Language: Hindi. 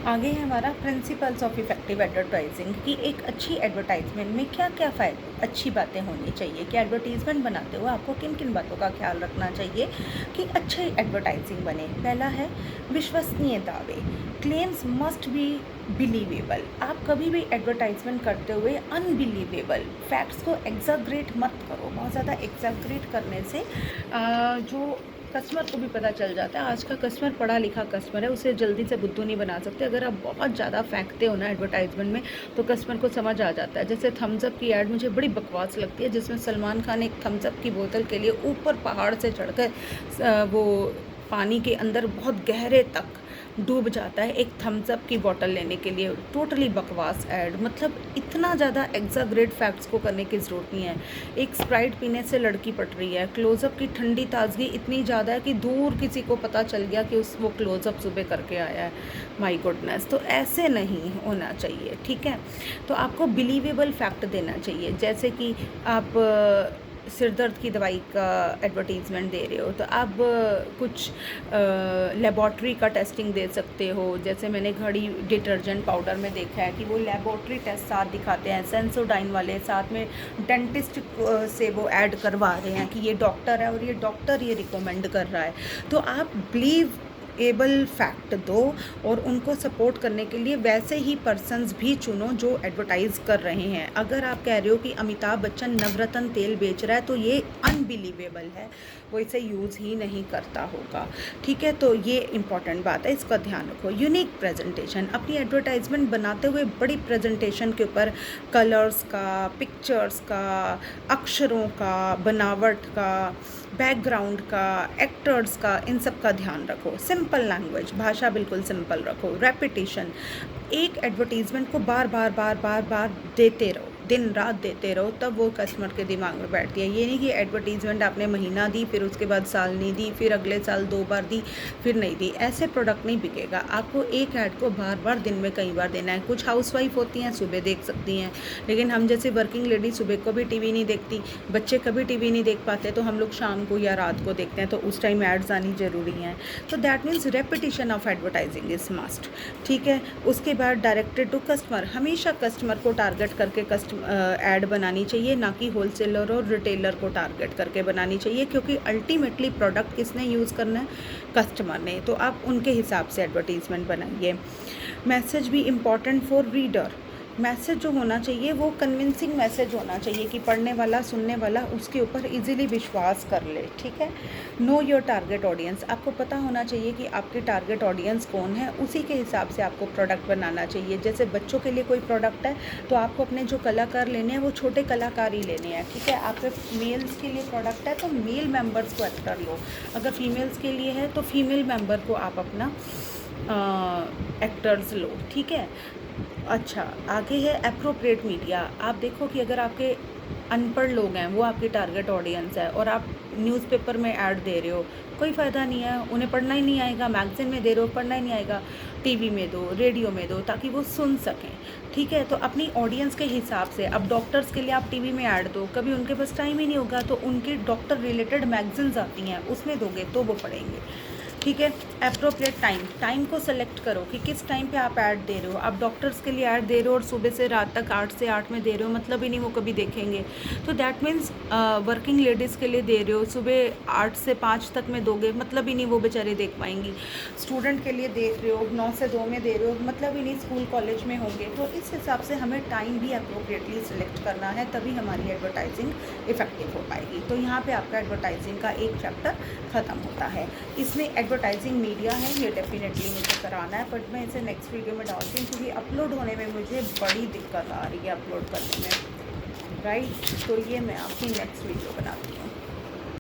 आगे है हमारा प्रिंसिपल्स ऑफ इफेक्टिव एडवर्टाइजिंग कि एक अच्छी एडवर्टाइजमेंट में क्या क्या अच्छी बातें होनी चाहिए, कि एडवर्टीज़मेंट बनाते हुए आपको किन किन बातों का ख्याल रखना चाहिए कि अच्छी एडवर्टाइजिंग बने। पहला है विश्वसनीय दावे, क्लेम्स मस्ट बी बिलीवेबल। आप कभी भी एडवर्टाइजमेंट करते हुए अनबिलीवेबल फैक्ट्स को एग्जैगरेट मत करो। बहुत ज़्यादा एग्जैगरेट करने से जो कस्टमर को भी पता चल जाता है, आज का कस्टमर पढ़ा लिखा कस्टमर है, उसे जल्दी से बुद्धू नहीं बना सकते। अगर आप बहुत ज़्यादा फेंकते हो ना एडवर्टाइजमेंट में तो कस्टमर को समझ आ जाता है। जैसे थम्स अप की ऐड मुझे बड़ी बकवास लगती है, जिसमें सलमान खान एक थम्स अप की बोतल के लिए ऊपर पहाड़ से चढ़कर वो पानी के अंदर बहुत गहरे तक डूब जाता है एक थम्स अप की बोतल लेने के लिए। टोटली बकवास ऐड, मतलब इतना ज़्यादा एग्जैगरेट फैक्ट्स को करने की ज़रूरत नहीं है। एक स्प्राइट पीने से लड़की पट रही है, क्लोज़अप की ठंडी ताजगी इतनी ज़्यादा है कि दूर किसी को पता चल गया कि वो क्लोज़अप सुबह करके आया है। माय गुडनेस, तो ऐसे नहीं होना चाहिए, ठीक है। तो आपको बिलीवेबल फैक्ट देना चाहिए, जैसे कि आप सिर दर्द की दवाई का एडवर्टीज़मेंट दे रहे हो तो आप कुछ लेबॉर्ट्री का टेस्टिंग दे सकते हो। जैसे मैंने घड़ी डिटर्जेंट पाउडर में देखा है कि वो लेबॉर्ट्री टेस्ट साथ दिखाते हैं, सेंसोडाइन वाले, साथ में डेंटिस्ट से वो ऐड करवा रहे हैं कि ये डॉक्टर है और ये डॉक्टर ये रिकमेंड कर रहा है। तो आप बिलीव एबल फैक्ट दो और उनको सपोर्ट करने के लिए वैसे ही पर्सन्स भी चुनो जो एडवर्टाइज़ कर रहे हैं। अगर आप कह रहे हो कि अमिताभ बच्चन नवरत्न तेल बेच रहा है तो ये अनबिलीवेबल है, वो इसे यूज़ ही नहीं करता होगा, ठीक है। तो ये इंपॉर्टेंट बात है, इसका ध्यान रखो। यूनिक प्रेजेंटेशन, अपनी एडवर्टाइजमेंट बनाते हुए बड़ी प्रेजेंटेशन के ऊपर कलर्स का, पिक्चर्स का, अक्षरों का, बनावट का, बैकग्राउंड का, एक्टर्स का, इन सब का ध्यान रखो। सिंपल लैंग्वेज, भाषा बिल्कुल सिंपल रखो। रेपिटेशन, एक एडवर्टीज़मेंट को बार बार बार बार बार देते रहो, दिन रात देते रहो, तब वो कस्टमर के दिमाग में बैठती है। ये नहीं कि एडवर्टीज़मेंट आपने महीना दी, फिर उसके बाद साल नहीं दी, फिर अगले साल 2 बार दी, फिर नहीं दी। ऐसे प्रोडक्ट नहीं बिकेगा। आपको एक ऐड को बार बार दिन में कई बार देना है। कुछ हाउसवाइफ होती हैं सुबह देख सकती हैं, लेकिन हम जैसे वर्किंग लेडी सुबह को भी टीवी नहीं देखती, बच्चे कभी टीवी नहीं देख पाते, तो हम लोग शाम को या रात को देखते हैं, तो उस टाइम एड्स आनी ज़रूरी हैं। तो that means repetition of advertising is must, ठीक है। उसके बाद डायरेक्टेड टू कस्टमर, हमेशा कस्टमर को टारगेट करके ऐड बनानी चाहिए, ना कि होलसेलर और रिटेलर को टारगेट करके बनानी चाहिए, क्योंकि अल्टीमेटली प्रोडक्ट किसने यूज़ करना है, कस्टमर ने। तो आप उनके हिसाब से एडवर्टीज़मेंट बनाइए। मैसेज भी इम्पॉर्टेंट फॉर रीडर, मैसेज जो होना चाहिए वो कन्विंसिंग मैसेज होना चाहिए कि पढ़ने वाला, सुनने वाला उसके ऊपर इजीली विश्वास कर ले, ठीक है। नो योर टारगेट ऑडियंस, आपको पता होना चाहिए कि आपके टारगेट ऑडियंस कौन है, उसी के हिसाब से आपको प्रोडक्ट बनाना चाहिए। जैसे बच्चों के लिए कोई प्रोडक्ट है तो आपको अपने जो कलाकार लेने हैं वो छोटे कलाकार ही लेने हैं, ठीक है। आपके मेल्स के लिए प्रोडक्ट है तो मेल मेंबर्स को एक्टर लो, अगर फीमेल्स के लिए है तो फीमेल मेंबर को आप अपना एक्टर्स लो, ठीक है। अच्छा, आगे है एप्रोप्रिएट मीडिया। आप देखो कि अगर आपके अनपढ़ लोग हैं, वो आपकी टारगेट ऑडियंस है, और आप न्यूज़पेपर में ऐड दे रहे हो, कोई फ़ायदा नहीं है, उन्हें पढ़ना ही नहीं आएगा। मैगज़ीन में दे रहे हो, पढ़ना ही नहीं आएगा। टीवी में दो, रेडियो में दो, ताकि वो सुन सकें, ठीक है। तो अपनी ऑडियंस के हिसाब से, अब डॉक्टर्स के लिए आप टीवी में ऐड दो, कभी उनके पास टाइम ही नहीं होगा, तो उनकी डॉक्टर रिलेटेड मैगज़ीन्स आती हैं, उसमें दोगे तो वो पढ़ेंगे, ठीक है। एप्रोप्रिएट टाइम, टाइम को सेलेक्ट करो कि किस टाइम पे आप ऐड दे रहे हो। आप डॉक्टर्स के लिए ऐड दे रहे हो और सुबह से रात तक 8 से 8 में दे रहे हो, मतलब ही नहीं वो कभी देखेंगे। तो दैट मीन्स वर्किंग लेडीज़ के लिए दे रहे हो, सुबह 8 से 5 तक में दोगे, मतलब ही नहीं वो बेचारे देख पाएंगी। स्टूडेंट के लिए देख रहे हो, 9 से 2 में दे रहे हो, मतलब ही नहीं स्कूल कॉलेज में होंगे। तो इस हिसाब से हमें टाइम भी अप्रोप्रिएटली सिलेक्ट करना है, तभी हमारी एडवर्टाइजिंग इफेक्टिव हो पाएगी। तो यहाँ पे आपका एडवर्टाइजिंग का एक चैप्टर ख़त्म होता है। इसमें एडवर्टाइजिंग मीडिया है, ये डेफिनेटली मुझे कराना है, बट मैं इसे नेक्स्ट वीडियो में डालती हूँ, क्योंकि अपलोड होने में मुझे बड़ी दिक्कत आ रही है अपलोड करने में, राइट। तो ये मैं आपकी नेक्स्ट वीडियो बनाती हूँ।